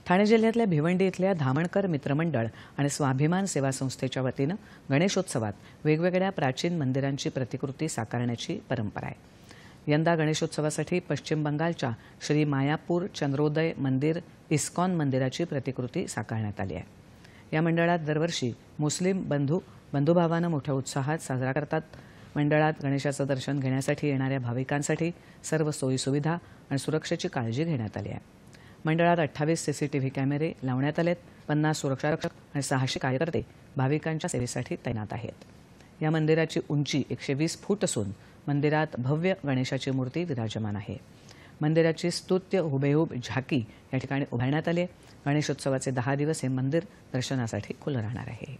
ठाणे जिल्ह्यातल्या भिवंडी इथल्या धामणकर मित्रमंडळ आणि स्वाभिमान सेवा संस्थेच्या वतीनं गणेशोत्सवात वेगवेगळ्या प्राचीन मंदिरांची प्रतिकृती साकारण्याची परंपरा आहे। यंदा गणेशोत्सवासाठी पश्चिम बंगालच्या श्री मायापूर चंद्रोदय मंदिर इस्कॉन मंदिराची प्रतिकृती साकारण्यात आली आहे। या मंडळात दरवर्षी मुस्लिम बंधुभावानं मोठ्या उत्साहात साजरा करतात। मंडळात गणेशाचं दर्शन घेण्यासाठी येणाऱ्या भाविकांसाठी सर्व सोयीसुविधा आणि सुरक्षेची काळजी घेण्यात आली आहे। मंडळात 28 सीसीटीव्ही कॅमेरे लावण्यात आलेत। 50 सुरक्षारक्षक आणि 600 कार्यकर्ते भाविकांच्या सेवेसाठी तैनात आहेत। या मंदिराची उंची 120 फूट असून मंदिरात भव्य गणेशाची मूर्ती विराजमान आहे। मंदिराची स्तुत्य हुबेहूब झाकी या ठिकाणी उभारण्यात आली आहे। गणेशोत्सवाचे 10 दिवस हे मंदिर दर्शनासाठी खुलं राहणार आहे।